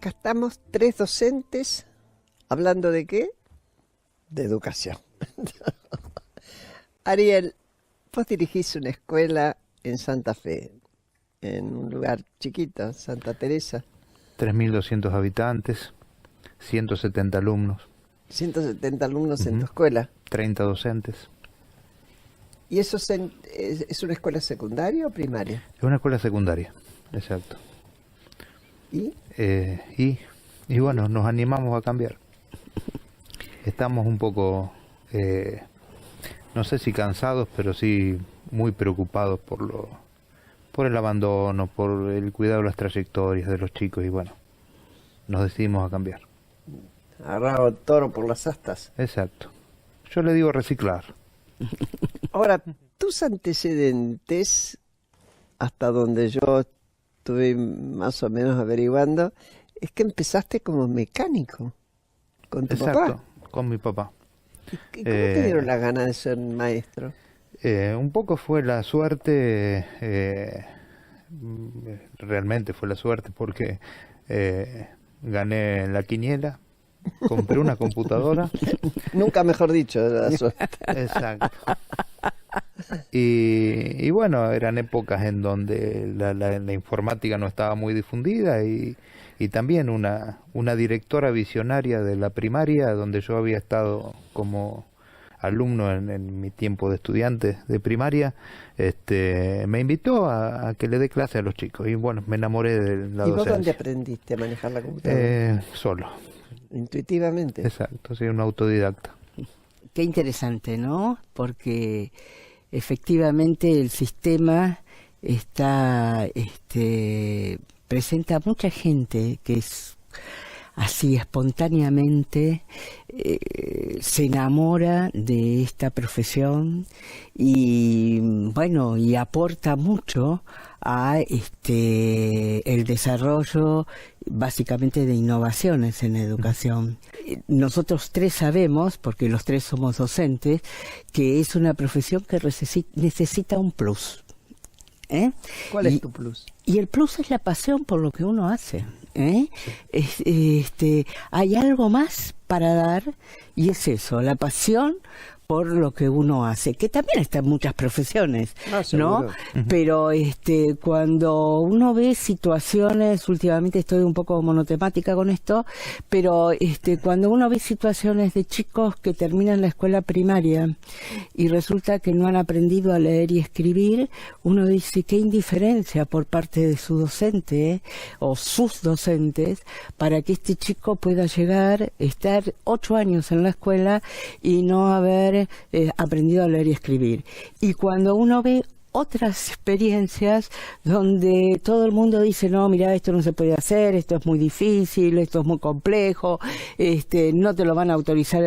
Acá estamos 3 docentes hablando de ¿qué? De educación. Ariel, vos dirigís una escuela en Santa Fe, en un lugar chiquito, Santa Teresa. 3.200 habitantes, 170 alumnos. 170 alumnos en tu escuela. 30 docentes. ¿Y eso es una escuela secundaria o primaria? Es una escuela secundaria, exacto. ¿Y? Y bueno, nos animamos a cambiar. Estamos un poco, no sé si cansados, pero sí muy preocupados por el abandono, por el cuidado de las trayectorias de los chicos, y bueno, nos decidimos a cambiar. Agarrado el toro por las astas. Exacto. Yo le digo reciclar. Ahora, tus antecedentes, hasta donde yo estuve más o menos averiguando, es que empezaste como mecánico con tu Exacto, papá. con mi papá. ¿Y cómo te dieron la gana de ser maestro? Un poco fue la suerte, realmente fue la suerte, porque gané la quiniela, compré una computadora. Nunca mejor dicho, la suerte. Exacto. Y bueno, eran épocas en donde la informática no estaba muy difundida, y también una directora visionaria de la primaria, donde yo había estado como alumno en mi tiempo de estudiante de primaria, me invitó a que le dé clase a los chicos, y bueno, me enamoré de la ¿Y vos docencia. dónde aprendiste a manejar la computadora? Solo. Intuitivamente. Exacto, soy un autodidacta. Qué interesante, ¿no? Porque efectivamente el sistema está, presenta a mucha gente que es así espontáneamente, se enamora de esta profesión y bueno, y aporta mucho a el desarrollo básicamente de innovaciones en educación. Nosotros tres sabemos, porque los tres somos docentes, que es una profesión que necesita un plus. ¿Cuál es tu plus? Y el plus es la pasión por lo que uno hace. Hay algo más para dar, y es eso, la pasión por lo que uno hace, que también está en muchas profesiones, ¿no? Pero cuando uno ve situaciones, últimamente estoy un poco monotemática con esto, pero cuando uno ve situaciones de chicos que terminan la escuela primaria y resulta que no han aprendido a leer y escribir, uno dice qué indiferencia por parte de su docente o sus docentes para que este chico pueda llegar, estar 8 años en la escuela y no haber aprendido a leer y escribir. Y cuando uno ve otras experiencias donde todo el mundo dice, no, mira, esto no se puede hacer, esto es muy difícil, esto es muy complejo, no te lo van a autorizar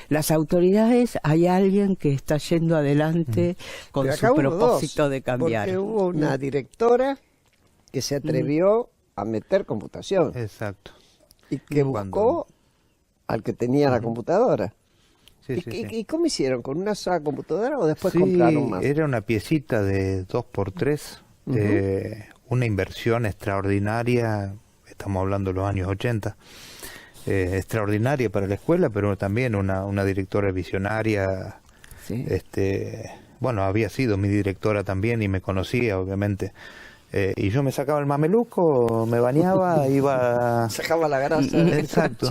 las autoridades, hay alguien que está yendo adelante con su propósito de cambiar. Porque hubo una directora que se atrevió a meter computación. Exacto. Y que buscó al que tenía la computadora. Sí, ¿Y cómo hicieron? ¿Con una sola computadora o después compraron más? Era una piecita de 2x3, una inversión extraordinaria, estamos hablando de los años 80, extraordinaria para la escuela, pero también una directora visionaria. Sí. Bueno, había sido mi directora también y me conocía, obviamente. Y yo me sacaba el mameluco, me bañaba, iba... Sacaba la grasa. Exacto.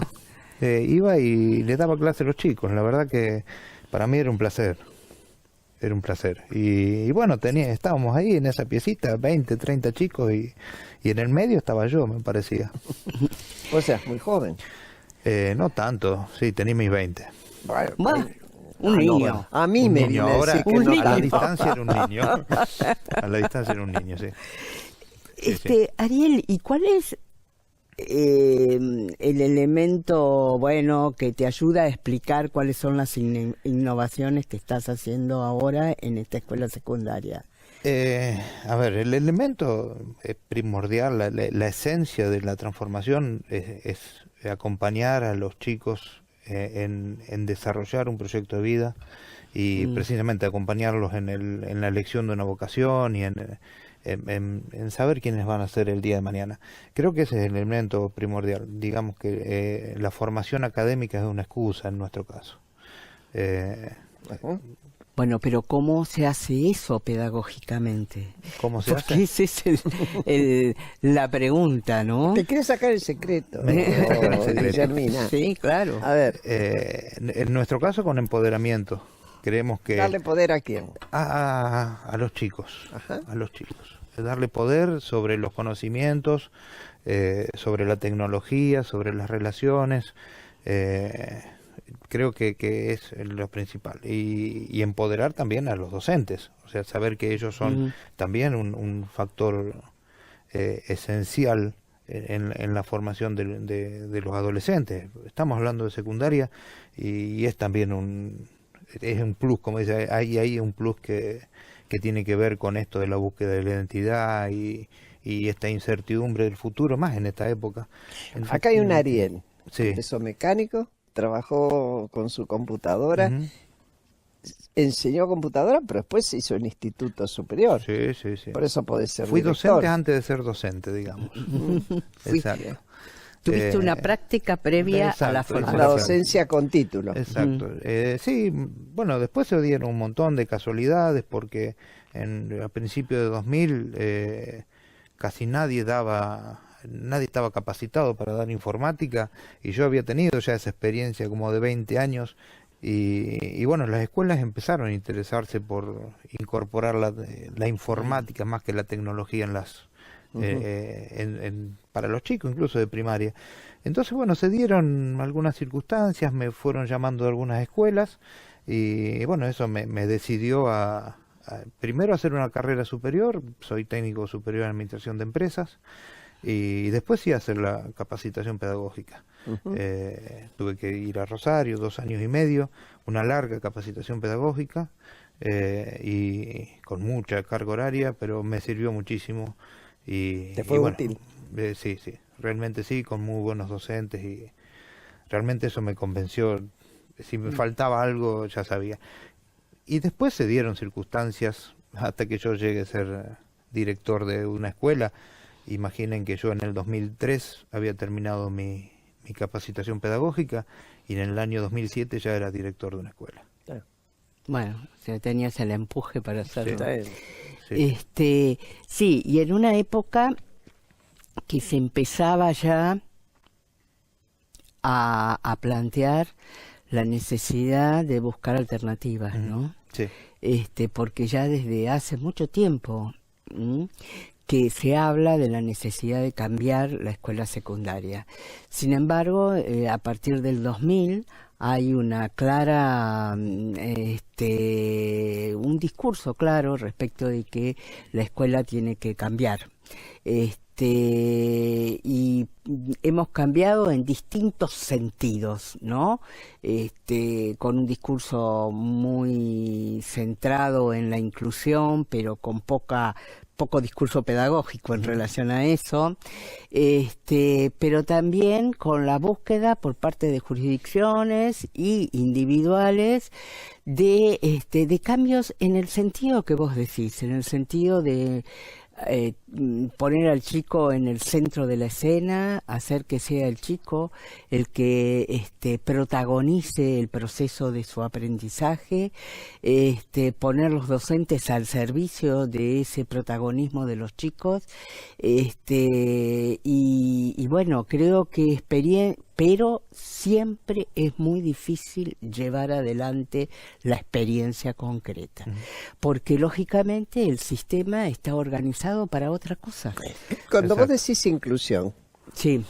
Iba y le daba clase a los chicos. La verdad que para mí era un placer. Era un placer. Y bueno, estábamos ahí en esa piecita, 20, 30 chicos, y en el medio estaba yo, me parecía. O sea, muy joven. No tanto, sí, tenía mis 20. Bueno, un niño. A mí me viene a decir que no a la tanto. distancia era un niño. A la distancia era un niño, sí. Sí. Ariel, ¿y cuál es el elemento que te ayuda a explicar cuáles son las innovaciones que estás haciendo ahora en esta escuela secundaria? A ver, el elemento primordial, la esencia de la transformación es acompañar a los chicos en desarrollar un proyecto de vida y precisamente acompañarlos en la elección de una vocación y en saber quiénes van a ser el día de mañana. Creo que ese es el elemento primordial. Digamos que la formación académica es una excusa en nuestro caso. Bueno, pero ¿cómo se hace eso pedagógicamente? ¿Cómo se hace? Porque esa es la pregunta, ¿no? Te quieres sacar el secreto, Guillermina. Sí, claro. A ver, En nuestro caso, con empoderamiento. Creemos que... ¿darle poder a quién? A los chicos. Ajá. A los chicos. Darle poder sobre los conocimientos, sobre la tecnología, sobre las relaciones. Creo que es lo principal. Y empoderar también a los docentes. O sea, saber que ellos son también un factor esencial en la formación de los adolescentes. Estamos hablando de secundaria y es también es un plus, como dice, hay un plus que tiene que ver con esto de la búsqueda de la identidad y esta incertidumbre del futuro, más en esta época. Acá hay un Ariel, Sí. empezó mecánico, trabajó con su computadora, enseñó computadora, pero después se hizo el instituto superior. Sí, sí, sí. Por eso podés ser Fui director. docente antes de ser docente, digamos. Exacto. Tuviste una práctica previa a la exacto, A formación. la docencia con título. Exacto. Sí, bueno, después se dieron un montón de casualidades porque a principios de 2000 casi nadie estaba capacitado para dar informática y yo había tenido ya esa experiencia como de 20 años y bueno, las escuelas empezaron a interesarse por incorporar la informática más que la tecnología en las para los chicos, incluso de primaria. Entonces, bueno, se dieron algunas circunstancias, me fueron llamando de algunas escuelas y bueno, eso me decidió primero hacer una carrera superior, soy técnico superior en administración de empresas y después sí hacer la capacitación pedagógica. Tuve que ir a Rosario 2 años y medio, una larga capacitación pedagógica y con mucha carga horaria, pero me sirvió muchísimo. ¿Te fue útil? Sí, sí, realmente sí, con muy buenos docentes y realmente eso me convenció. Si me faltaba algo, ya sabía. Y después se dieron circunstancias hasta que yo llegué a ser director de una escuela. Imaginen que yo en el 2003 había terminado mi capacitación pedagógica y en el año 2007 ya era director de una escuela. Bueno, o sea, tenías el empuje para hacerlo. Sí. Sí, y en una época que se empezaba ya a plantear la necesidad de buscar alternativas, ¿no? Sí. Porque ya desde hace mucho tiempo que se habla de la necesidad de cambiar la escuela secundaria. Sin embargo, a partir del 2000 hay una clara, un discurso claro respecto de que la escuela tiene que cambiar. Y hemos cambiado en distintos sentidos, ¿no? Con un discurso muy centrado en la inclusión, pero con poco discurso pedagógico en relación a eso, pero también con la búsqueda por parte de jurisdicciones y individuales de cambios en el sentido que vos decís, en el sentido de poner al chico en el centro de la escena, hacer que sea el chico el que protagonice el proceso de su aprendizaje, poner los docentes al servicio de ese protagonismo de los chicos, y bueno, creo que pero siempre es muy difícil llevar adelante la experiencia concreta, porque lógicamente el sistema está organizado para otra cosa. Cuando vos decís inclusión, Sí.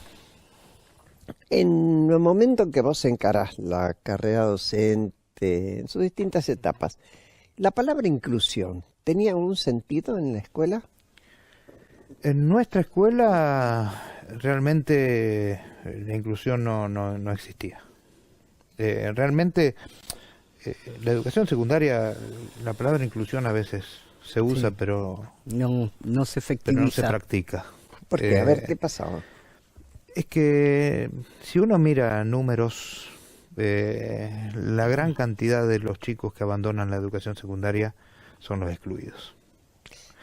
en el momento en que vos encarás la carrera docente en sus distintas etapas, ¿la palabra inclusión tenía un sentido en la escuela? En nuestra escuela realmente la inclusión no existía. Realmente la educación secundaria, la palabra inclusión a veces se usa, Sí. pero No se efectiviza. no se practica. Porque, a ver, ¿qué pasaba? Es que si uno mira números, la gran cantidad de los chicos que abandonan la educación secundaria son los excluidos.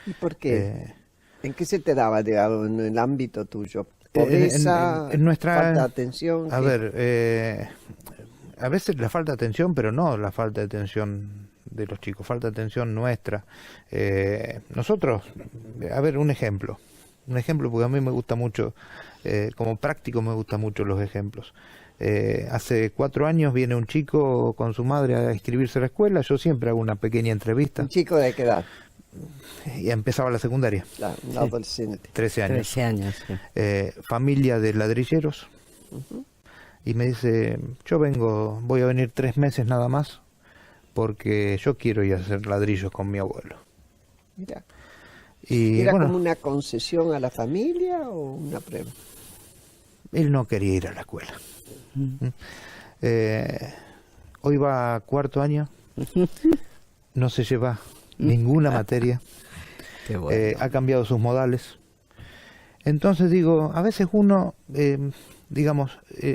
¿Y por qué? ¿En qué se te daba, digamos, en el ámbito tuyo? ¿Pobreza, en nuestra, falta de atención? A ver, a veces la falta de atención, pero no la falta de atención de los chicos, falta de atención nuestra. Nosotros, a ver, un ejemplo porque a mí me gusta mucho, como práctico me gustan mucho los ejemplos. Hace 4 años viene un chico con su madre a inscribirse a la escuela, yo siempre hago una pequeña entrevista. ¿Un chico de qué edad? Y empezaba la secundaria. Claro, un adolescente. 13 años. 13 años, sí. Familia de ladrilleros. Y me dice, voy a venir 3 meses nada más, porque yo quiero ir a hacer ladrillos con mi abuelo. Mira. Y, ¿Era bueno, como una concesión a la familia o una prueba? él no quería ir a la escuela. Hoy va a 4º año, no se lleva ninguna materia, Qué bueno. ha cambiado sus modales. Entonces digo, a veces uno,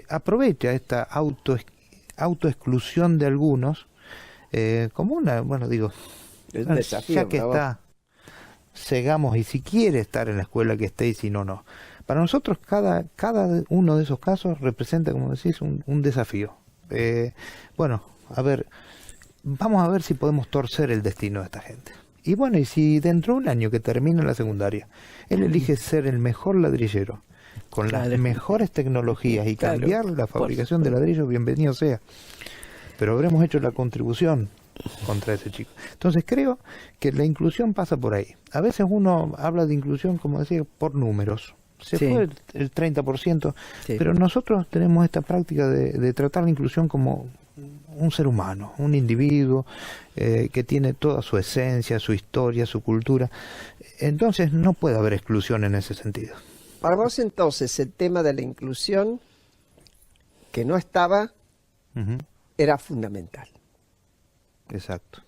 aprovecha esta autoexclusión de algunos como una, Es un desafío, ya que bravo. está, cegamos, y si quiere estar en la escuela que esté, y si no, no. Para nosotros cada uno de esos casos representa, como decís, un desafío. A ver, vamos a ver si podemos torcer el destino de esta gente. Y bueno, y si dentro de un año que termina la secundaria, él elige ser el mejor ladrillero, con las mejores tecnologías, y Claro, cambiar la fabricación de ladrillos, bienvenido sea. Pero habremos hecho la contribución contra ese chico. Entonces creo que la inclusión pasa por ahí. A veces uno habla de inclusión, como decía, por números. Se Sí. fue el 30%, Sí. pero nosotros tenemos esta práctica de tratar la inclusión como un ser humano, un individuo que tiene toda su esencia, su historia, su cultura. Entonces no puede haber exclusión en ese sentido. Para vos entonces el tema de la inclusión que no estaba Ujú. era fundamental Exacto.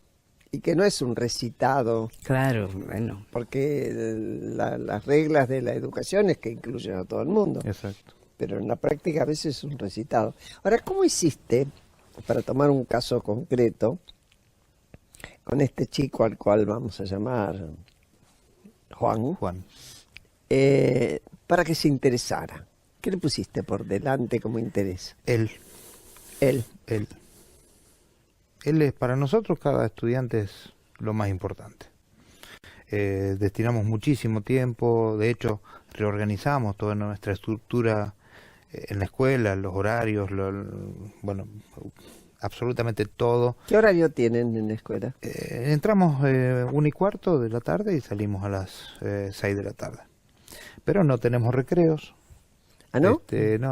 y que no es un recitado, Claro, bueno. porque las reglas de la educación es que incluyen a todo el mundo, Exacto. pero en la práctica a veces es un recitado. Ahora, ¿cómo hiciste, para tomar un caso concreto, con este chico al cual vamos a llamar Juan, para que se interesara? ¿Qué le pusiste por delante como interés? Él Él. es, para nosotros, cada estudiante es lo más importante. Destinamos muchísimo tiempo, de hecho reorganizamos toda nuestra estructura en la escuela, los horarios, absolutamente todo. ¿Qué horario tienen en la escuela? Entramos 1:15 de la tarde y salimos a las 6 de la tarde. Pero no tenemos recreos. ¿Ah, no?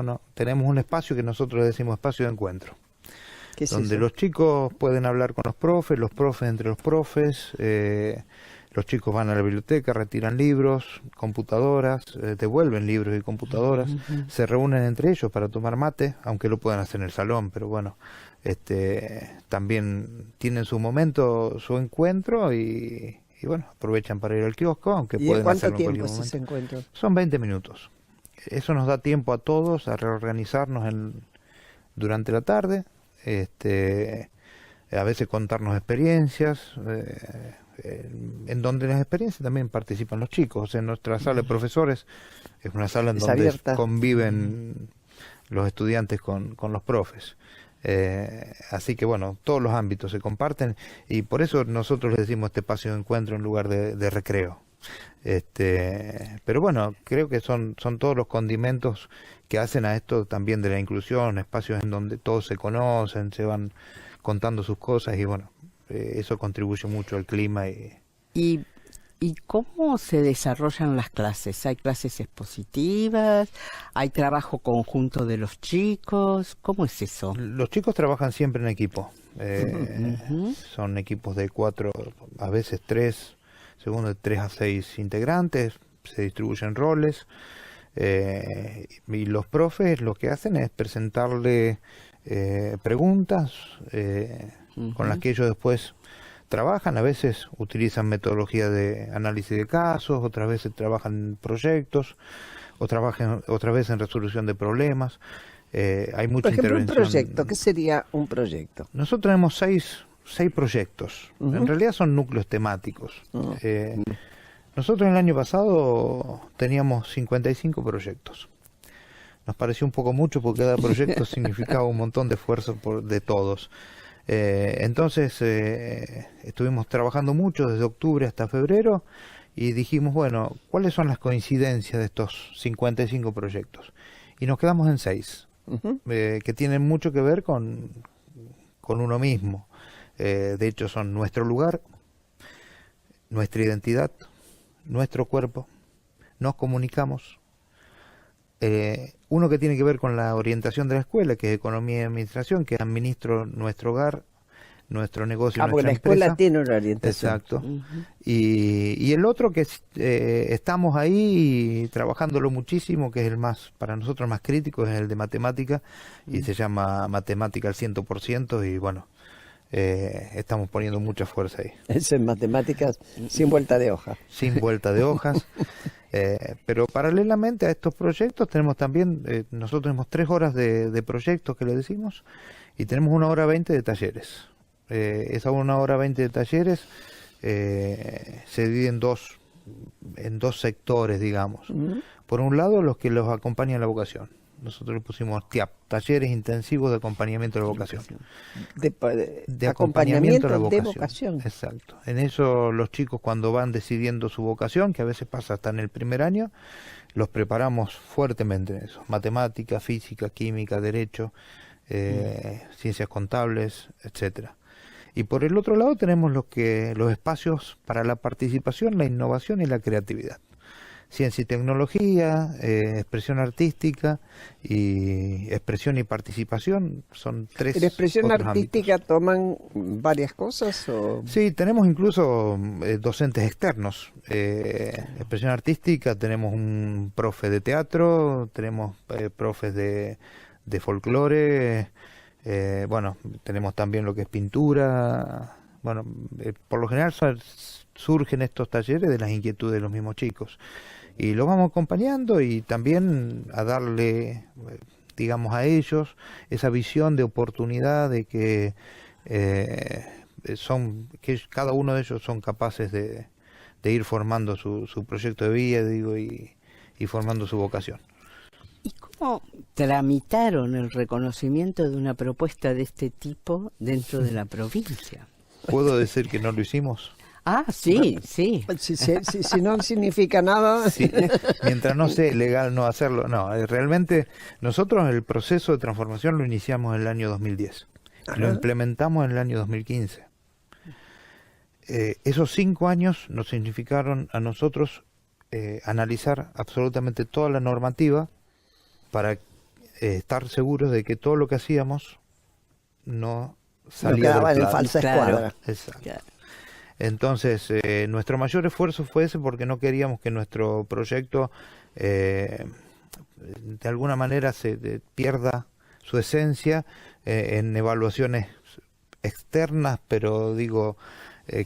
No. Tenemos un espacio que nosotros le decimos espacio de encuentro, ¿Qué es donde eso? los chicos pueden hablar con los profes entre los profes, los chicos van a la biblioteca, retiran libros, computadoras, devuelven libros y computadoras, se reúnen entre ellos para tomar mate, aunque lo puedan hacer en el salón, pero bueno, también tienen su momento, su encuentro, y bueno, aprovechan para ir al kiosco, aunque ¿Y de pueden cuánto hacerlo en tiempo cualquier es ese momento. encuentro? Son 20 minutos. Eso nos da tiempo a todos a reorganizarnos durante la tarde, a veces contarnos experiencias, en donde las experiencias también participan los chicos. O sea, nuestra sala de profesores es una sala en Es donde abierta. conviven los estudiantes con los profes. Así que bueno, todos los ámbitos se comparten, y por eso nosotros le decimos este espacio de encuentro en lugar de recreo. Pero bueno, creo que son todos los condimentos que hacen a esto también de la inclusión, espacios en donde todos se conocen, se van contando sus cosas, y bueno, eso contribuye mucho al clima. ¿Y cómo se desarrollan las clases? ¿Hay clases expositivas? ¿Hay trabajo conjunto de los chicos? ¿Cómo es eso? Los chicos trabajan siempre en equipo. Ujú. Son equipos de 4, a veces 3, segundo de 3 a 6 integrantes, se distribuyen roles, y los profes lo que hacen es presentarle preguntas con las que ellos después trabajan. A veces utilizan metodología de análisis de casos, otras veces trabajan en proyectos, otras veces en resolución de problemas. Hay mucha Por ejemplo, un intervención. proyecto. ¿Qué sería un proyecto? Nosotros tenemos seis proyectos. En realidad son núcleos temáticos. Nosotros el año pasado teníamos 55 proyectos. Nos pareció un poco mucho porque cada proyecto significaba un montón de esfuerzo de todos. Entonces estuvimos trabajando mucho desde octubre hasta febrero y dijimos, bueno, ¿cuáles son las coincidencias de estos 55 proyectos? Y nos quedamos en 6, que tienen mucho que ver con uno mismo. De hecho son nuestro lugar, nuestra identidad, nuestro cuerpo, nos comunicamos. Uno que tiene que ver con la orientación de la escuela, que es economía y administración, que administro nuestro hogar, nuestro negocio, porque nuestra la escuela empresa. tiene una orientación. Exacto. Y el otro que estamos ahí trabajándolo muchísimo, que es el más, para nosotros más crítico, es el de matemática, y se llama matemática al 100%, y bueno, estamos poniendo mucha fuerza ahí. Eso en matemáticas sin vuelta de hoja. Sin vuelta de hojas. Pero paralelamente a estos proyectos tenemos también, nosotros tenemos 3 horas de proyectos que le decimos, y tenemos 1 hora 20 de talleres. Esa 1 hora 20 de talleres se divide en dos sectores, digamos. Por un lado, los que los acompañan en la vocación. Nosotros le pusimos TIAP, talleres intensivos de acompañamiento de la vocación. De acompañamiento de vocación. Exacto. En eso los chicos, cuando van decidiendo su vocación, que a veces pasa hasta en el primer año, los preparamos fuertemente en eso. Matemática, física, química, derecho, ciencias contables, etcétera. Y por el otro lado tenemos los espacios para la participación, la innovación y la creatividad. Ciencia y tecnología, expresión artística y expresión y participación son 3. ¿En expresión otros artística ámbitos. toman varias cosas? ¿O? Sí, tenemos incluso docentes externos. Expresión artística, tenemos un profe de teatro, tenemos profes de folclore, bueno, tenemos también lo que es pintura. Bueno, por lo general surgen estos talleres de las inquietudes de los mismos chicos. Y los vamos acompañando y también a darle, digamos, a ellos esa visión de oportunidad de que que cada uno de ellos son capaces de ir formando su proyecto de vida, digo, y formando su vocación. ¿Y cómo tramitaron el reconocimiento de una propuesta de este tipo dentro de la provincia? ¿Puedo decir que no lo hicimos? Ah, sí, sí. Si no significa nada. Sí, mientras no sea legal no hacerlo. No, realmente nosotros el proceso de transformación lo iniciamos en el año 2010. Lo implementamos en el año 2015. Esos 5 años nos significaron a nosotros analizar absolutamente toda la normativa para estar seguros de que todo lo que hacíamos no salía quedaba del en plan. falsa escuadra. Exacto. Claro. Entonces, nuestro mayor esfuerzo fue ese porque no queríamos que nuestro proyecto de alguna manera se pierda su esencia en evaluaciones externas, pero digo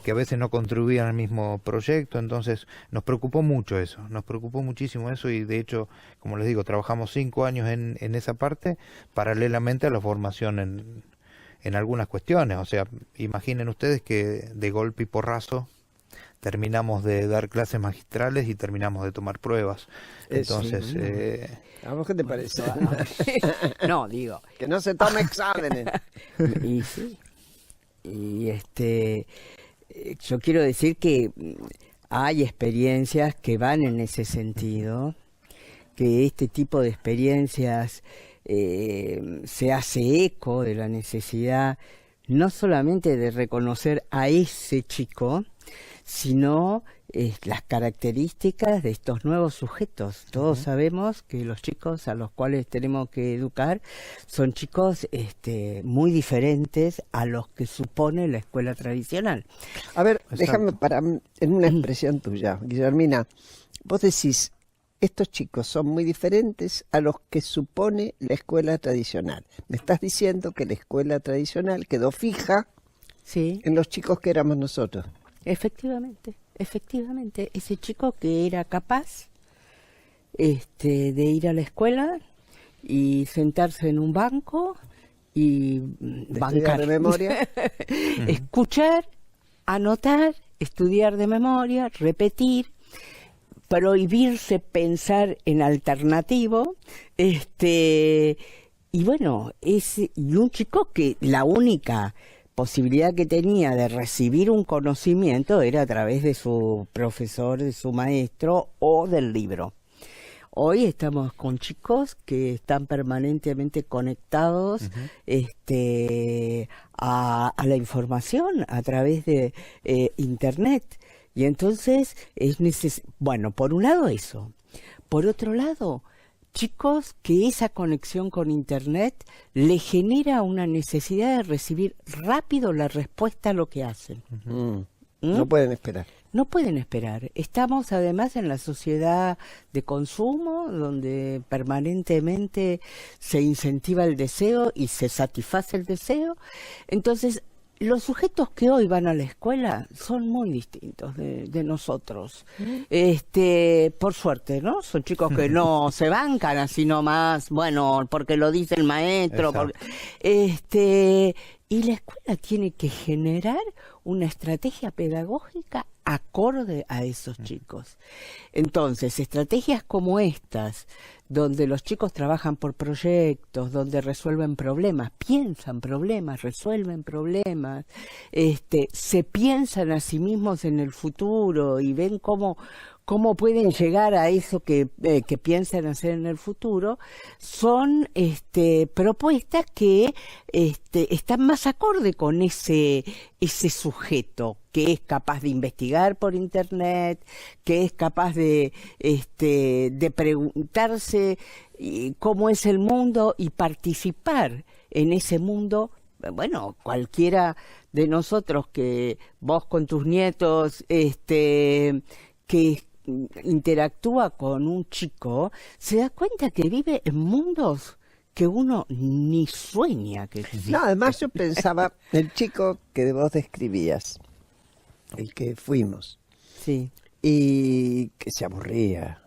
que a veces no contribuían al mismo proyecto. Entonces nos preocupó mucho eso, nos preocupó muchísimo eso, y de hecho, como les digo, trabajamos 5 años en esa parte paralelamente a la formación en algunas cuestiones. O sea, imaginen ustedes que de golpe y porrazo terminamos de dar clases magistrales y terminamos de tomar pruebas. Entonces, sí. ¿A vos qué te parece? No, digo. Que no se tome exámenes. Y sí. Y yo quiero decir que hay experiencias que van en ese sentido, que este tipo de experiencias se hace eco de la necesidad no solamente de reconocer a ese chico, sino las características de estos nuevos sujetos. Todos sabemos que los chicos a los cuales tenemos que educar son chicos muy diferentes a los que supone la escuela tradicional. A ver, Exacto. déjame en una expresión tuya, Guillermina, vos decís, estos chicos son muy diferentes a los que supone la escuela tradicional. Me estás diciendo que la escuela tradicional quedó fija Sí, en los chicos que éramos nosotros. efectivamente. Ese chico que era capaz de ir a la escuela y sentarse en un banco y De bancar estudiar de memoria. escuchar, anotar, estudiar de memoria, repetir, prohibirse pensar en alternativo, y bueno, y un chico que la única posibilidad que tenía de recibir un conocimiento era a través de su profesor, de su maestro o del libro. Hoy estamos con chicos que están permanentemente conectados a la información a través de Internet. Y entonces bueno, por un lado eso. Por otro lado, chicos que esa conexión con Internet le genera una necesidad de recibir rápido la respuesta a lo que hacen. No pueden esperar. No pueden esperar. Estamos además en la sociedad de consumo, donde permanentemente se incentiva el deseo y se satisface el deseo. Entonces, los sujetos que hoy van a la escuela son muy distintos de nosotros. Por suerte, ¿no? Son chicos que no se bancan así nomás, bueno, porque lo dice el maestro. Y la escuela tiene que generar una estrategia pedagógica acorde a esos chicos. Entonces, estrategias como estas, donde los chicos trabajan por proyectos, donde resuelven problemas, piensan problemas, resuelven problemas, se piensan a sí mismos en el futuro y ven cómo pueden llegar a eso que piensan hacer en el futuro, son propuestas que están más acorde con ese sujeto que es capaz de investigar por Internet, que es capaz de preguntarse cómo es el mundo y participar en ese mundo. Bueno, cualquiera de nosotros, que vos con tus nietos, que interactúa con un chico, se da cuenta que vive en mundos que uno ni sueña que existen. No, además yo pensaba, el chico que vos describías, el que fuimos, sí, y que se aburría,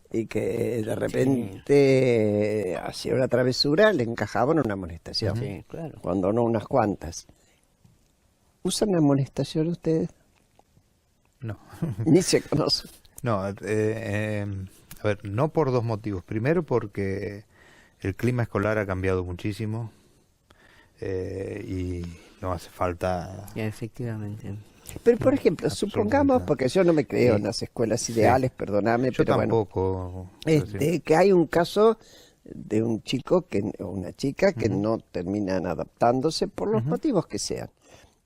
y que de repente hacía una travesura, le encajaba en una amonestación, sí, claro, cuando no unas cuantas. ¿Usan amonestación ustedes? No. Ni se conocen. No, a ver, no por dos motivos. Primero, porque el clima escolar ha cambiado muchísimo y no hace falta... Efectivamente. Pero, por ejemplo, supongamos, porque yo no me creo en las escuelas ideales, perdóname, yo pero tampoco, bueno, que hay un caso de un chico o una chica que no terminan adaptándose por los motivos que sean,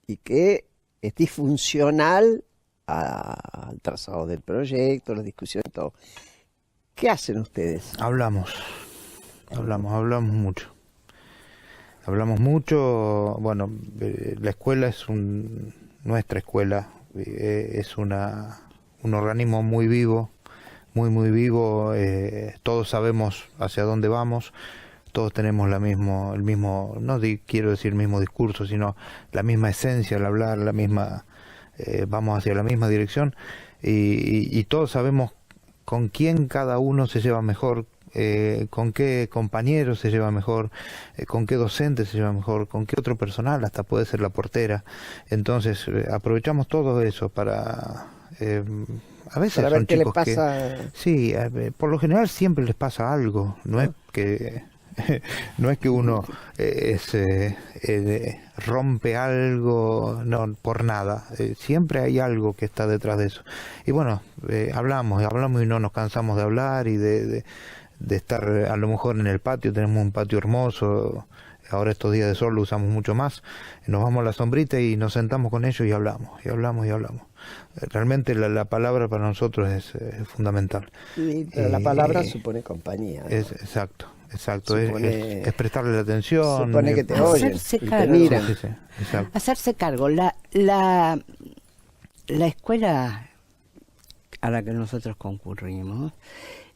y que es disfuncional al trazado del proyecto, las discusiones, todo. ¿Qué hacen ustedes? Hablamos mucho. Hablamos mucho, bueno, la escuela es nuestra escuela es un organismo muy vivo, muy vivo, todos sabemos hacia dónde vamos, todos tenemos el mismo, quiero decir el mismo discurso, sino la misma esencia al hablar, vamos hacia la misma dirección y todos sabemos con quién cada uno se lleva mejor, con qué compañero se lleva mejor, con qué docente se lleva mejor, con qué otro personal, hasta puede ser la portera. Entonces aprovechamos todo eso para... a veces para son ver qué chicos les pasa. Sí, por lo general siempre les pasa algo, no es que... no es que uno rompe algo, no, por nada, siempre hay algo que está detrás de eso. Y bueno, hablamos y no nos cansamos de hablar y de estar a lo mejor en el patio, tenemos un patio hermoso, ahora estos días de sol lo usamos mucho más, nos vamos a la sombrita y nos sentamos con ellos y hablamos. Realmente la palabra para nosotros es fundamental. Pero la palabra supone compañía, ¿no? Exacto, supone, es prestarle la atención. Supone que te oyen, hacerse y cargo. te miran. Sí, exacto. Hacerse cargo. La escuela a la que nosotros concurrimos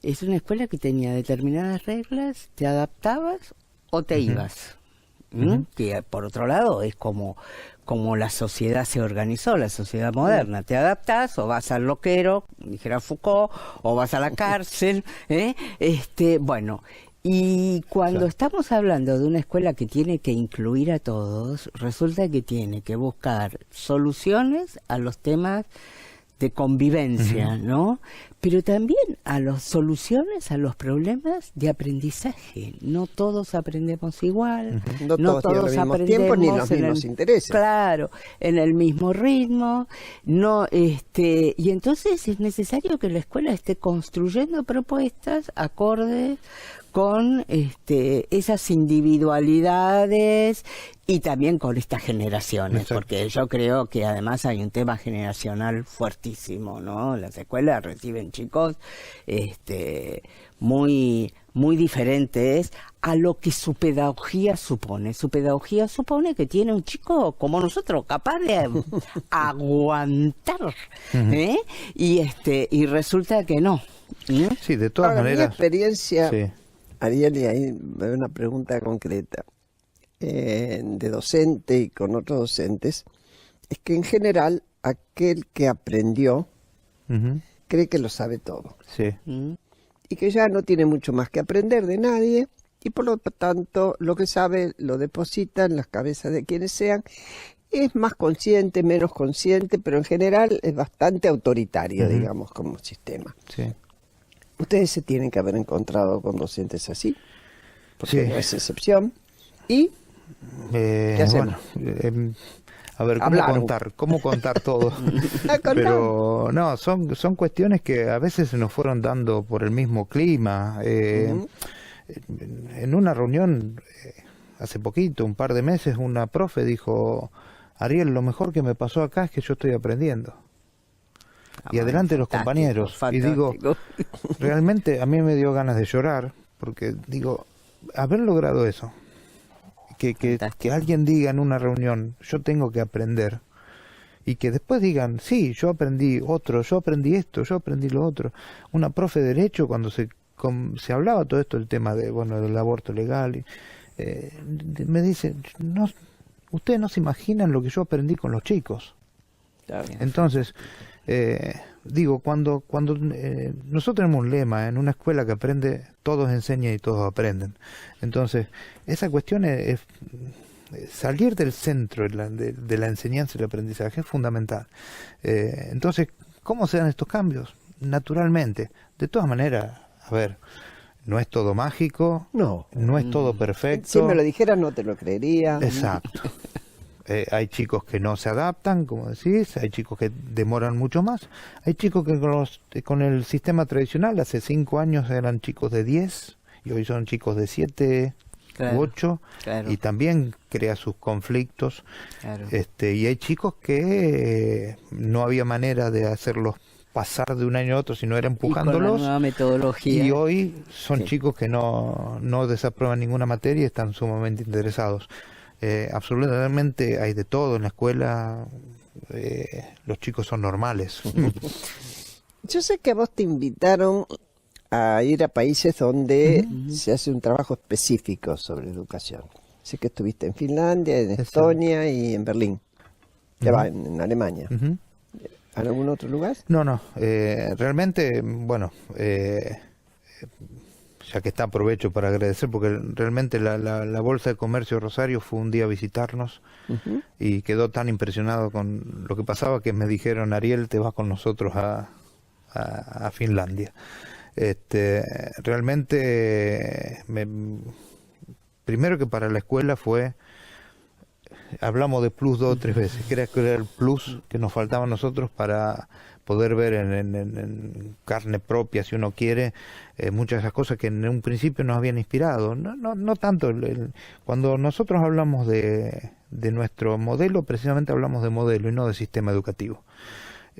es una escuela que tenía determinadas reglas, te adaptabas o te ibas. Que por otro lado es como la sociedad se organizó, la sociedad moderna. Te adaptás o vas al loquero, dijera Foucault, o vas a la cárcel. Bueno, y cuando estamos hablando de una escuela que tiene que incluir a todos, resulta que tiene que buscar soluciones a los temas de convivencia, ¿no? Pero también a las soluciones a los problemas de aprendizaje. No todos aprendemos igual, No todos tienen el mismo tiempo ni los mismos intereses. Claro, en el mismo ritmo, no, y entonces es necesario que la escuela esté construyendo propuestas acordes con esas individualidades y también con estas generaciones. Exacto. Porque yo creo que además hay un tema generacional fuertísimo, ¿no? Las escuelas reciben chicos muy muy diferentes a lo que su pedagogía supone. Su pedagogía supone que tiene un chico como nosotros, capaz de aguantar, y resulta que no. Sí, de todas maneras. Mi experiencia, sí. Ariel, y ahí hay una pregunta concreta, de docente y con otros docentes, es que en general aquel que aprendió cree que lo sabe todo. Sí. Y que ya no tiene mucho más que aprender de nadie, y por lo tanto lo que sabe lo deposita en las cabezas de quienes sean. Es más consciente, menos consciente, pero en general es bastante autoritario, digamos, como sistema. Sí. Ustedes se tienen que haber encontrado con docentes así, porque sí. no es excepción. ¿Y qué hacemos? Bueno, a ver, ¿cómo contar todo? Pero no, son cuestiones que a veces se nos fueron dando por el mismo clima. En una reunión, hace poquito, un par de meses, una profe dijo: Ariel, lo mejor que me pasó acá es que yo estoy aprendiendo. Y adelante los compañeros. Fantástico. Y digo, realmente a mí me dio ganas de llorar, porque digo, haber logrado eso, que alguien diga en una reunión, yo tengo que aprender, y que después digan, sí, yo aprendí yo aprendí esto, yo aprendí lo otro. Una profe de Derecho, cuando se hablaba todo esto, el tema del aborto legal, me dice, no, ustedes no se imaginan lo que yo aprendí con los chicos. Entonces, digo, cuando nosotros tenemos un lema en una escuela que aprende, todos enseñan y todos aprenden. Entonces, esa cuestión es salir del centro de la enseñanza y el aprendizaje es fundamental. Entonces, ¿cómo se dan estos cambios? Naturalmente. De todas maneras, a ver, no es todo mágico, no es todo perfecto. Si me lo dijeras no te lo creería. Exacto. Hay chicos que no se adaptan, como decís, hay chicos que demoran mucho más, hay chicos que con el sistema tradicional hace 5 años eran chicos de 10 y hoy son chicos de 7, claro, 8, claro. Y también crea sus conflictos, claro. Y hay chicos que no había manera de hacerlos pasar de un año a otro si no era empujándolos, y con la nueva metodología. Y hoy son chicos que no desaprueban ninguna materia y están sumamente interesados. Absolutamente hay de todo en la escuela, los chicos son normales. Yo sé que a vos te invitaron a ir a países donde se hace un trabajo específico sobre educación. Sé que estuviste en Finlandia, en Estonia y en Berlín. Ya va, en Alemania. ¿En algún otro lugar? No, realmente, bueno, ya que está, aprovecho para agradecer, porque realmente la Bolsa de Comercio de Rosario fue un día a visitarnos y quedó tan impresionado con lo que pasaba que me dijeron, Ariel, te vas con nosotros a Finlandia. Realmente, primero que para la escuela hablamos de plus 2 o 3 veces, que era el plus que nos faltaba a nosotros para poder ver en carne propia, si uno quiere, muchas de esas cosas que en un principio nos habían inspirado. No tanto, cuando nosotros hablamos de nuestro modelo, precisamente hablamos de modelo y no de sistema educativo.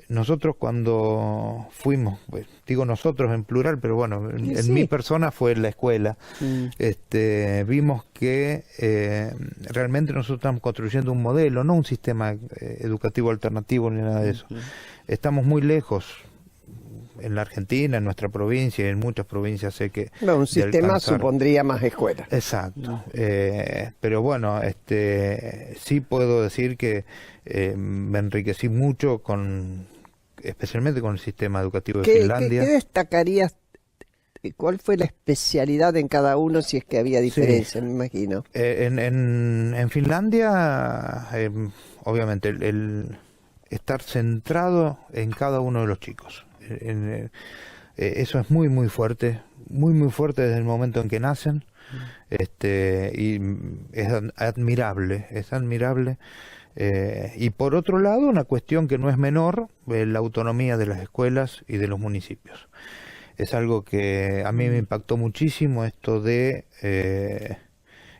Nosotros cuando fuimos, pues, digo nosotros en plural, pero bueno, en mi persona fue en la escuela, vimos que realmente nosotros estamos construyendo un modelo, no un sistema educativo alternativo ni nada de eso. Estamos muy lejos en la Argentina, en nuestra provincia y en muchas provincias sé que... No, un sistema supondría más escuelas. Exacto. Pero bueno, sí puedo decir que me enriquecí mucho especialmente con el sistema educativo de Finlandia. ¿Qué destacarías? ¿Cuál fue la especialidad en cada uno, si es que había diferencia, me imagino? En Finlandia, obviamente, estar centrado en cada uno de los chicos. Eso es muy muy fuerte desde el momento en que nacen, y es admirable, y por otro lado una cuestión que no es menor, la autonomía de las escuelas y de los municipios. Es algo que a mí me impactó muchísimo, esto de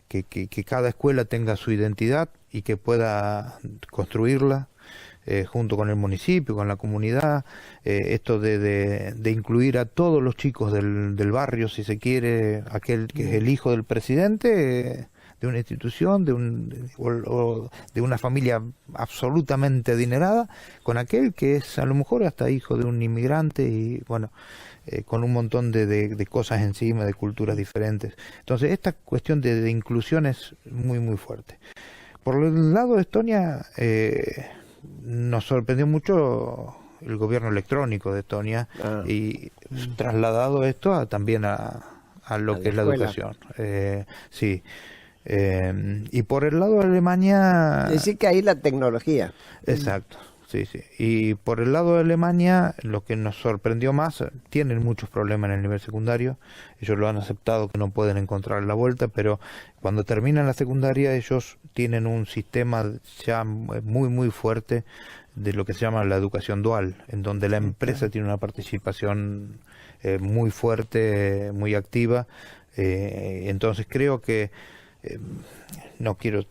que cada escuela tenga su identidad y que pueda construirla junto con el municipio, con la comunidad, esto de incluir a todos los chicos del barrio, si se quiere, aquel que es el hijo del presidente de una institución, o de una familia absolutamente adinerada, con aquel que es a lo mejor hasta hijo de un inmigrante y bueno, con un montón de cosas encima, de culturas diferentes. Entonces esta cuestión de inclusión es muy muy fuerte. Por el lado de Estonia, nos sorprendió mucho el gobierno electrónico de Estonia, y trasladado esto también a lo que es la educación. Sí. Y por el lado de Alemania... Es decir, que ahí la tecnología. Exacto, sí, sí. Y por el lado de Alemania, lo que nos sorprendió más, tienen muchos problemas en el nivel secundario, ellos lo han aceptado que no pueden encontrar la vuelta, pero cuando terminan la secundaria ellos tienen un sistema ya muy muy fuerte de lo que se llama la educación dual, en donde la empresa tiene una participación muy fuerte, muy activa. Entonces creo que no quiero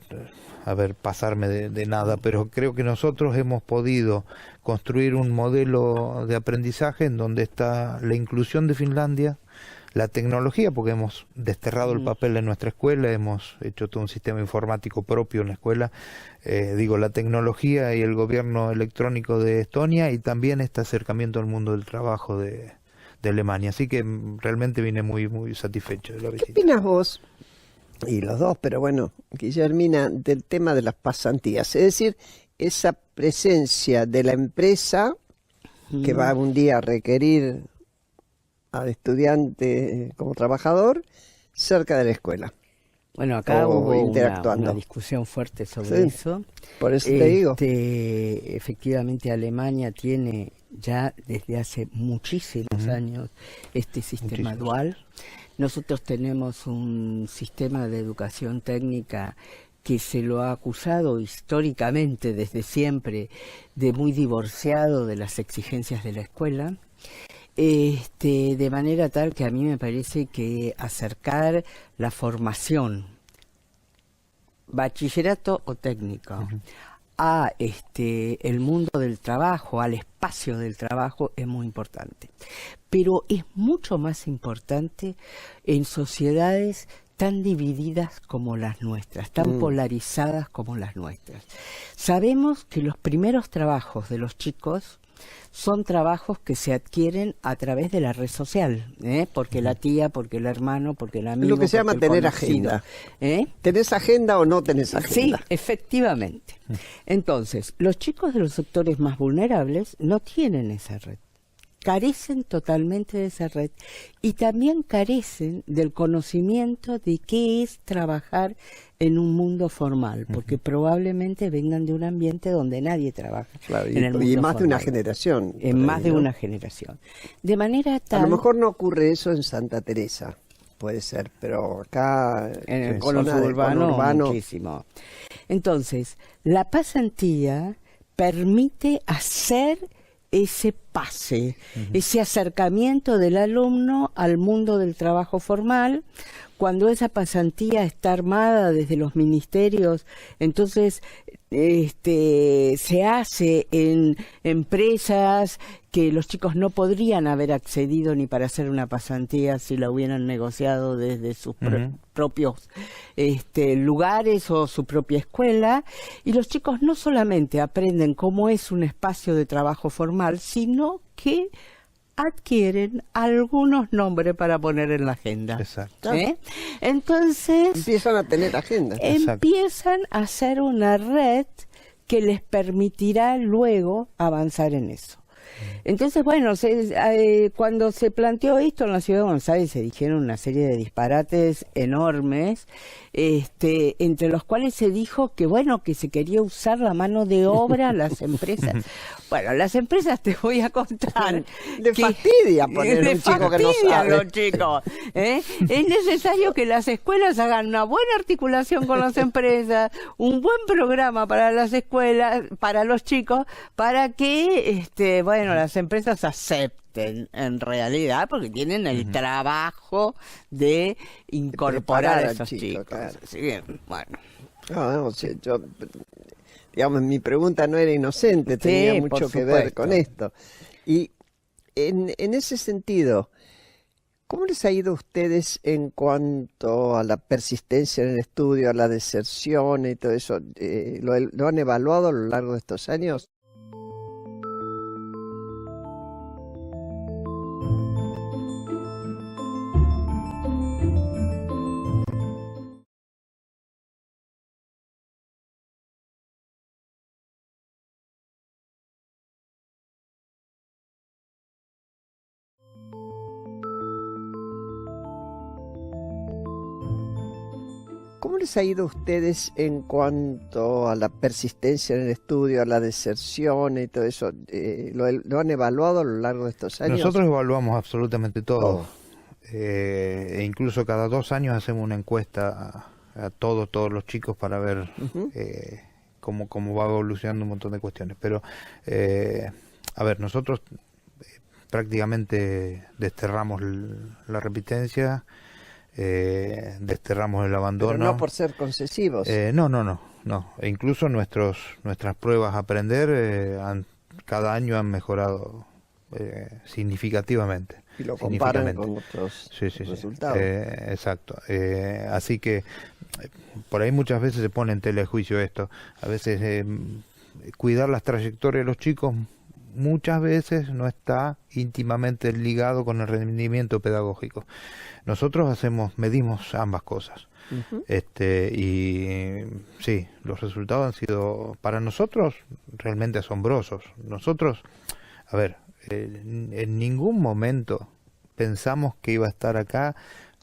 pasarme de nada, pero creo que nosotros hemos podido construir un modelo de aprendizaje en donde está la inclusión de Finlandia, la tecnología, porque hemos desterrado el papel en nuestra escuela, hemos hecho todo un sistema informático propio en la escuela, la tecnología y el gobierno electrónico de Estonia, y también este acercamiento al mundo del trabajo de Alemania, así que realmente vine muy muy satisfecho de la visita. ¿Qué opinas vos? Y los dos, pero bueno, Guillermina, del tema de las pasantías, es decir, esa presencia de la empresa que va un día a requerir al estudiante como trabajador cerca de la escuela. Bueno, acá hubo interactuando. una discusión fuerte sobre eso. Por eso te digo. Efectivamente, Alemania tiene ya desde hace muchísimos años este sistema dual. Nosotros tenemos un sistema de educación técnica que se lo ha acusado históricamente desde siempre de muy divorciado de las exigencias de la escuela, de manera tal que a mí me parece que acercar la formación, bachillerato o técnico, a el mundo del trabajo, al espacio del trabajo, es muy importante. Pero es mucho más importante en sociedades tan divididas como las nuestras, tan polarizadas como las nuestras. Sabemos que los primeros trabajos de los chicos son trabajos que se adquieren a través de la red social, porque la tía, porque el hermano, porque el amigo. Lo que se llama tener agenda. ¿Tenés agenda o no tenés agenda? Sí, efectivamente. Entonces, los chicos de los sectores más vulnerables no tienen esa red. Carecen totalmente de esa red y también carecen del conocimiento de qué es trabajar en un mundo formal, porque probablemente vengan de un ambiente donde nadie trabaja. Claro, en el mundo y más formal. De una generación. En más de una generación. De manera tal... A lo mejor no ocurre eso en Santa Teresa, puede ser, pero acá... En el cono suburbano, muchísimo. Entonces, la pasantía permite hacer ese pase, ese acercamiento del alumno al mundo del trabajo formal. Cuando esa pasantía está armada desde los ministerios, entonces se hace en empresas que los chicos no podrían haber accedido ni para hacer una pasantía si la hubieran negociado desde sus propios lugares o su propia escuela, y los chicos no solamente aprenden cómo es un espacio de trabajo formal, sino que adquieren algunos nombres para poner en la agenda. Exacto. Entonces empiezan a tener agenda. Empiezan a hacer una red que les permitirá luego avanzar en eso. Entonces, bueno, cuando se planteó esto en la ciudad de Buenos Aires se dijeron una serie de disparates enormes, entre los cuales se dijo que, bueno, que se quería usar la mano de obra a las empresas. Bueno, las empresas, te voy a contar, le fastidia poner un chico que no sabe. Los chicos, ¿eh? Es necesario que las escuelas hagan una buena articulación con las empresas, un buen programa para las escuelas, para los chicos, para que, bueno, las empresas acepten en realidad, porque tienen el trabajo de incorporar a esos chicos. Claro. Así que, bueno. No, sí, yo, digamos, mi pregunta no era inocente, tenía Sí, mucho por que ver supuesto. con esto. Y en ese sentido, ¿cómo les ha ido a ustedes en cuanto a la persistencia en el estudio, a la deserción y todo eso? ¿Lo han evaluado a lo largo de estos años? ¿Cómo les ha ido a ustedes en cuanto a la persistencia en el estudio, a la deserción y todo eso? ¿Lo han evaluado a lo largo de estos años? Nosotros evaluamos absolutamente todo. Todo. E incluso cada 2 años hacemos una encuesta a todos los chicos para ver cómo va evolucionando un montón de cuestiones. Pero, a ver, nosotros prácticamente desterramos la repitencia, desterramos el abandono. Pero no por ser concesivos. No. E incluso nuestras pruebas a aprender cada año han mejorado significativamente. Y lo comparan con otros resultados. Exacto. Así que por ahí muchas veces se pone en tela de juicio esto. A veces cuidar las trayectorias de los chicos muchas veces no está íntimamente ligado con el rendimiento pedagógico. Nosotros medimos ambas cosas. Y sí, los resultados han sido para nosotros realmente asombrosos. Nosotros, a ver, en ningún momento pensamos que iba a estar acá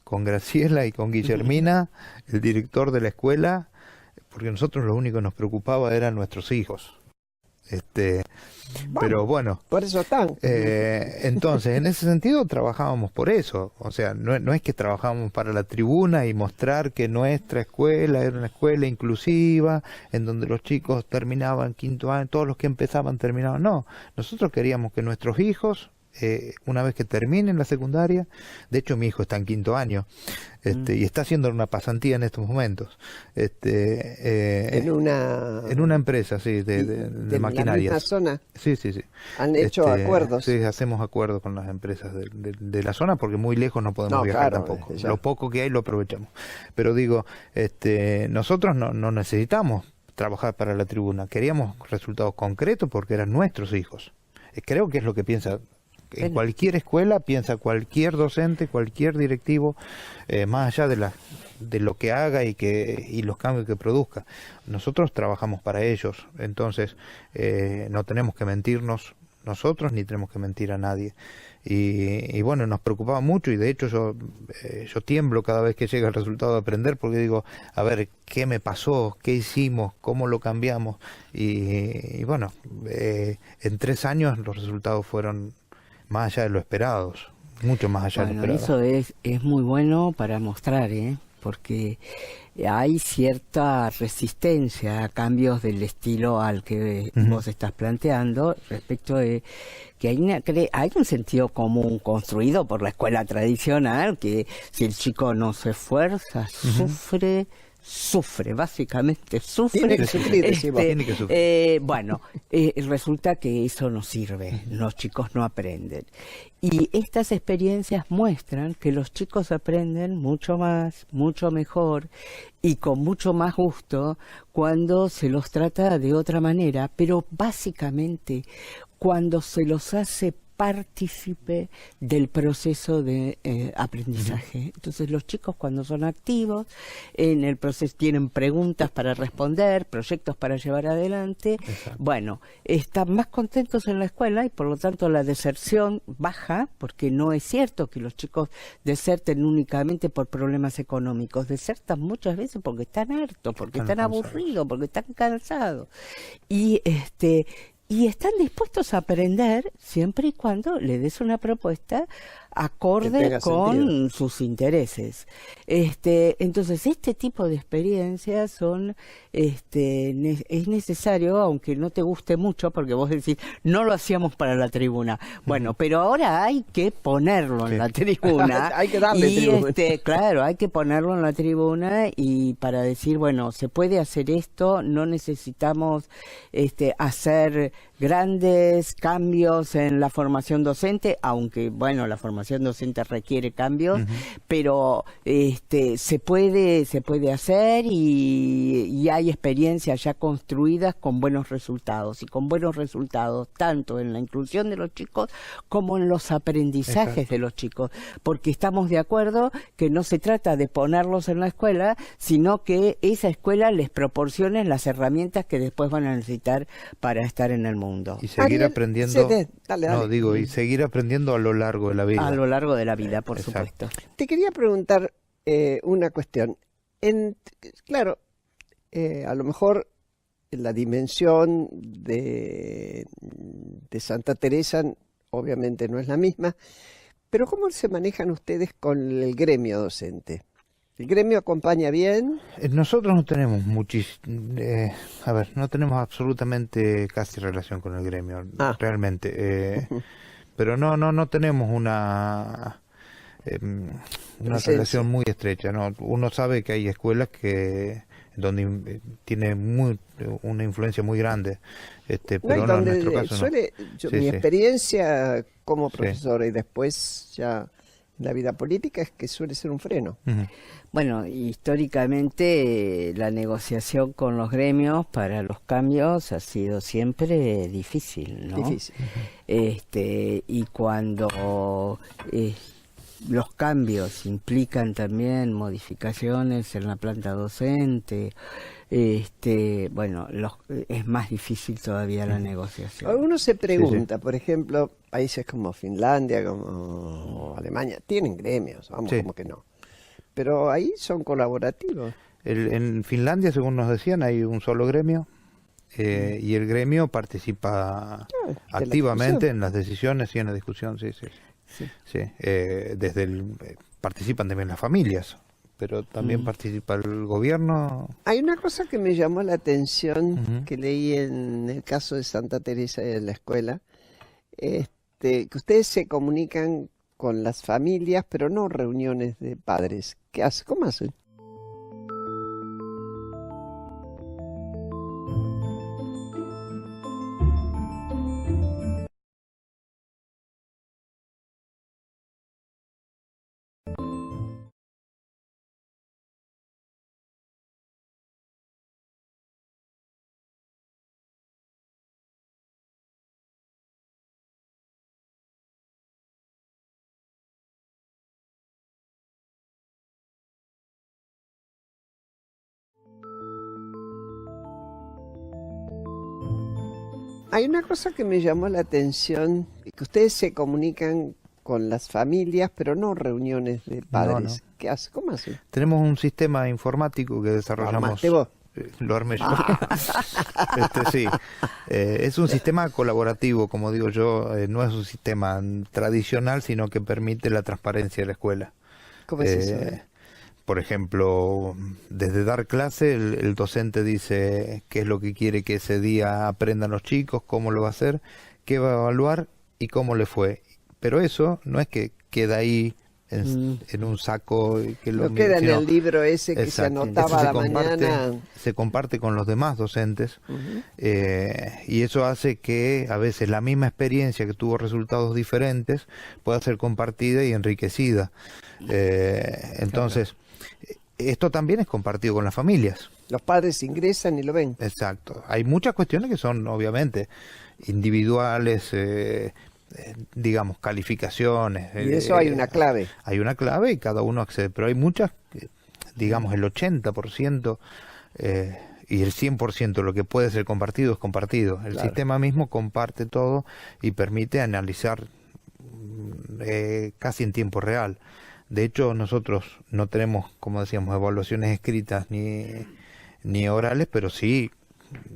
con Graciela y con Guillermina, el director de la escuela, porque nosotros lo único que nos preocupaba eran nuestros hijos. Pero bueno, por eso están. Entonces, en ese sentido trabajábamos por eso. O sea, no es que trabajábamos para la tribuna y mostrar que nuestra escuela era una escuela inclusiva, en donde los chicos terminaban 5º año, todos los que empezaban terminaban. No, nosotros queríamos que nuestros hijos, una vez que terminen la secundaria, de hecho mi hijo está en 5º año, y está haciendo una pasantía en estos momentos, en una empresa, sí, de maquinarias. ¿En la misma zona? Sí. ¿Han hecho acuerdos? Sí, hacemos acuerdos con las empresas de la zona, porque muy lejos no podemos viajar tampoco. Lo poco que hay lo aprovechamos. Pero digo, nosotros no necesitamos trabajar para la tribuna, queríamos resultados concretos porque eran nuestros hijos. Creo que es lo que piensa en cualquier escuela, piensa cualquier docente, cualquier directivo, más allá de lo que haga y los cambios que produzca. Nosotros trabajamos para ellos, entonces no tenemos que mentirnos nosotros ni tenemos que mentir a nadie. Y bueno, nos preocupaba mucho, y de hecho yo tiemblo cada vez que llega el resultado de aprender, porque digo, a ver, ¿qué me pasó? ¿Qué hicimos? ¿Cómo lo cambiamos? Y bueno, en 3 años los resultados fueron más allá de lo esperados, mucho más allá de lo esperado. Eso es muy bueno para mostrar, porque hay cierta resistencia a cambios del estilo al que vos estás planteando, respecto de que hay un sentido común construido por la escuela tradicional, que si el chico no se esfuerza, sufre, básicamente sufre. Tiene que sufrir, tiene que sufrir. Bueno, resulta que eso no sirve, los chicos no aprenden. Y estas experiencias muestran que los chicos aprenden mucho más, mucho mejor y con mucho más gusto cuando se los trata de otra manera, pero básicamente cuando se los hace partícipe del proceso de aprendizaje. Entonces los chicos cuando son activos en el proceso tienen preguntas para responder, proyectos para llevar adelante, Exacto. bueno, están más contentos en la escuela y por lo tanto la deserción baja, porque no es cierto que los chicos deserten únicamente por problemas económicos, desertan muchas veces porque están hartos, porque están aburridos, porque están cansados. Y están dispuestos a aprender siempre y cuando le des una propuesta acorde con sus intereses. Entonces, este tipo de experiencias son, es necesario, aunque no te guste mucho, porque vos decís, no lo hacíamos para la tribuna. Bueno, pero ahora hay que ponerlo en la tribuna. Hay que darle tribuna. Claro, hay que ponerlo en la tribuna y para decir, bueno, se puede hacer esto, no necesitamos hacer grandes cambios en la formación docente, aunque, bueno, la formación docente requiere cambios, pero se puede hacer y hay experiencias ya construidas con buenos resultados, y con buenos resultados tanto en la inclusión de los chicos como en los aprendizajes Exacto. de los chicos, porque estamos de acuerdo que no se trata de ponerlos en la escuela, sino que esa escuela les proporcione las herramientas que después van a necesitar para estar en el mundo. Y seguir aprendiendo, dale. y seguir aprendiendo a lo largo de la vida. A lo largo de la vida, por Exacto. supuesto. Te quería preguntar una cuestión. Claro, a lo mejor la dimensión de Santa Teresa obviamente no es la misma, pero ¿cómo se manejan ustedes con el gremio docente? ¿El gremio acompaña bien? Nosotros no tenemos no tenemos absolutamente casi relación con el gremio, realmente. Pero no tenemos una relación muy estrecha, ¿no? Uno sabe que hay escuelas donde tiene una influencia muy grande, pero no, en nuestro caso mi experiencia como profesora y después ya en la vida política es que suele ser un freno. Bueno, históricamente la negociación con los gremios para los cambios ha sido siempre difícil, ¿no? Difícil. Y cuando los cambios implican también modificaciones en la planta docente, bueno, es más difícil todavía la negociación. Uno se pregunta, por ejemplo, países como Finlandia, como Alemania, tienen gremios, como que no. Pero ahí son colaborativos. En Finlandia, según nos decían, hay un solo gremio y el gremio participa activamente en las decisiones y en la discusión, sí. Participan también las familias, pero también participa el gobierno. Hay una cosa que me llamó la atención, que leí en el caso de Santa Teresa de la escuela, que ustedes se comunican con las familias, pero no reuniones de padres. ¿Qué hacen? ¿Cómo hacen? Hay una cosa que me llamó la atención, que ustedes se comunican con las familias, pero no reuniones de padres. No. ¿Qué hacen? ¿Cómo hacen? Tenemos un sistema informático que desarrollamos. ¿Armaste vos? Lo armé yo. Sí. Es un sistema colaborativo, como digo yo, no es un sistema tradicional, sino que permite la transparencia de la escuela. ¿Cómo es eso? Por ejemplo, desde dar clase, el docente dice qué es lo que quiere que ese día aprendan los chicos, cómo lo va a hacer, qué va a evaluar y cómo le fue. Pero eso no es que queda ahí en un saco que no queda en el libro ese que se anotaba a la mañana. Se comparte con los demás docentes y eso hace que a veces la misma experiencia que tuvo resultados diferentes pueda ser compartida y enriquecida. Entonces, esto también es compartido con las familias. Los padres ingresan y lo ven. Exacto. Hay muchas cuestiones que son obviamente individuales, digamos, calificaciones. Y eso hay una clave. Hay una clave y cada uno accede, pero hay muchas, digamos, el 80% y el 100% lo que puede ser compartido es compartido. El sistema mismo comparte todo y permite analizar casi en tiempo real. De hecho, nosotros no tenemos, como decíamos, evaluaciones escritas ni orales, pero sí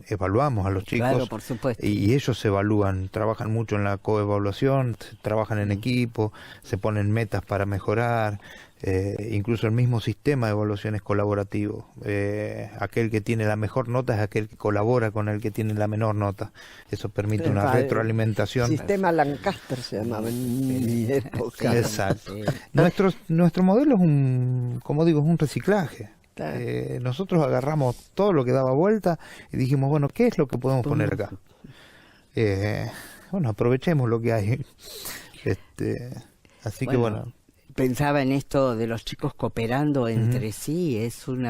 evaluamos a los chicos. Claro, por supuesto. Y ellos se evalúan, trabajan mucho en la coevaluación, trabajan en equipo, se ponen metas para mejorar, incluso el mismo sistema de evaluación es colaborativo. Aquel que tiene la mejor nota es aquel que colabora con el que tiene la menor nota. Eso permite una retroalimentación. Sistema Lancaster se llamaba en mi época. Exacto. Nuestro modelo es como digo, es un reciclaje. Nosotros agarramos todo lo que daba vuelta y dijimos, bueno, ¿qué es lo que podemos poner acá? Bueno, aprovechemos lo que hay. Así que bueno. Pensaba en esto de los chicos cooperando entre sí, es un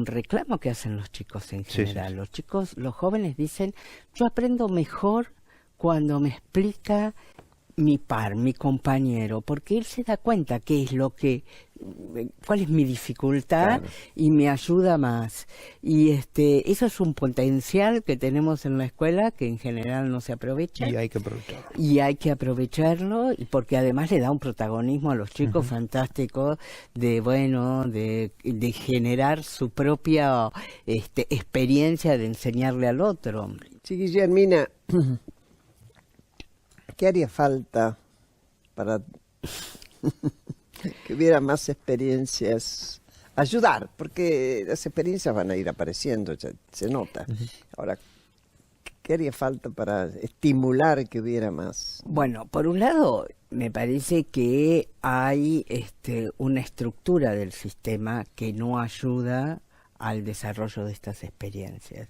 reclamo que hacen los chicos en general. Sí. Los jóvenes dicen, yo aprendo mejor cuando me explica mi compañero, porque él se da cuenta cuál es mi dificultad y me ayuda más. Y eso es un potencial que tenemos en la escuela que en general no se aprovecha. Y hay que aprovecharlo. Y hay que aprovecharlo, y porque además le da un protagonismo a los chicos fantástico de generar su propia experiencia de enseñarle al otro. Sí, Guillermina, ¿qué haría falta para que hubiera más experiencias? Ayudar, porque las experiencias van a ir apareciendo, ya se nota. Ahora, ¿qué haría falta para estimular que hubiera más? Bueno, por un lado, me parece que hay una estructura del sistema que no ayuda al desarrollo de estas experiencias.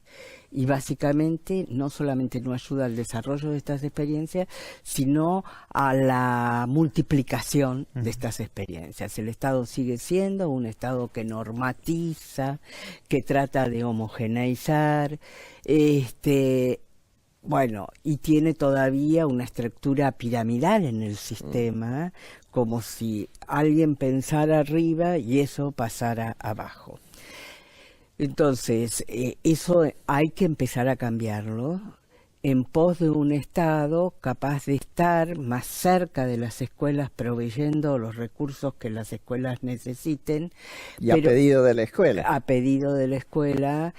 Y básicamente no solamente no ayuda al desarrollo de estas experiencias, sino a la multiplicación de estas experiencias. El Estado sigue siendo un Estado que normatiza, que trata de homogeneizar, bueno, y tiene todavía una estructura piramidal en el sistema, como si alguien pensara arriba y eso pasara abajo. Entonces, eso hay que empezar a cambiarlo en pos de un Estado capaz de estar más cerca de las escuelas, proveyendo los recursos que las escuelas necesiten. Y a pedido de la escuela. A pedido de la escuela,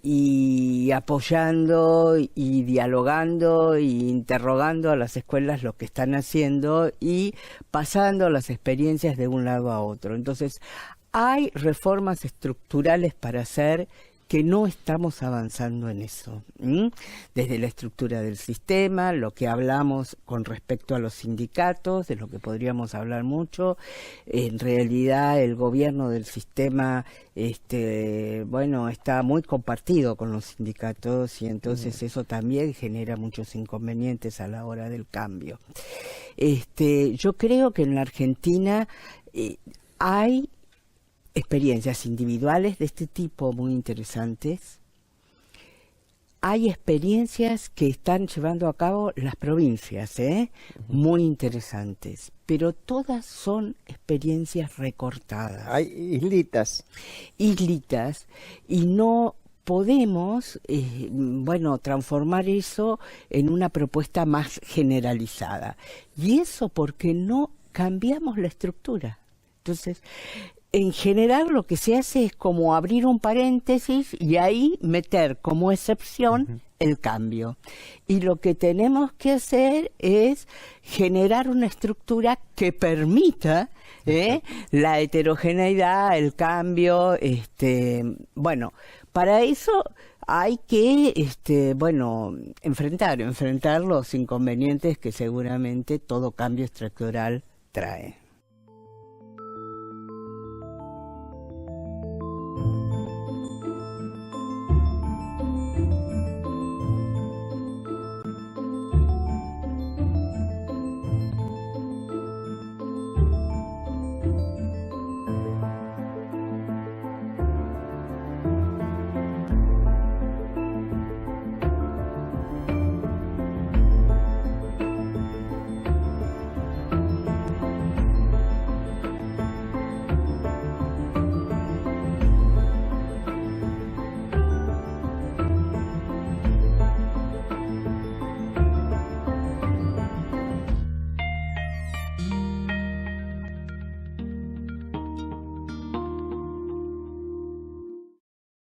y apoyando y dialogando y interrogando a las escuelas lo que están haciendo y pasando las experiencias de un lado a otro. Entonces, hay reformas estructurales para hacer que no estamos avanzando en eso. Desde la estructura del sistema, lo que hablamos con respecto a los sindicatos, de lo que podríamos hablar mucho. En realidad, el gobierno del sistema, está muy compartido con los sindicatos y entonces eso también genera muchos inconvenientes a la hora del cambio. Yo creo que en la Argentina hay experiencias individuales de este tipo muy interesantes. Hay experiencias que están llevando a cabo las provincias, muy interesantes, pero todas son experiencias recortadas. Hay islitas. Islitas, y no podemos, transformar eso en una propuesta más generalizada. Y eso porque no cambiamos la estructura. Entonces, en general lo que se hace es como abrir un paréntesis y ahí meter como excepción el cambio. Y lo que tenemos que hacer es generar una estructura que permita la heterogeneidad, el cambio. Para eso hay que enfrentar los inconvenientes que seguramente todo cambio estructural trae.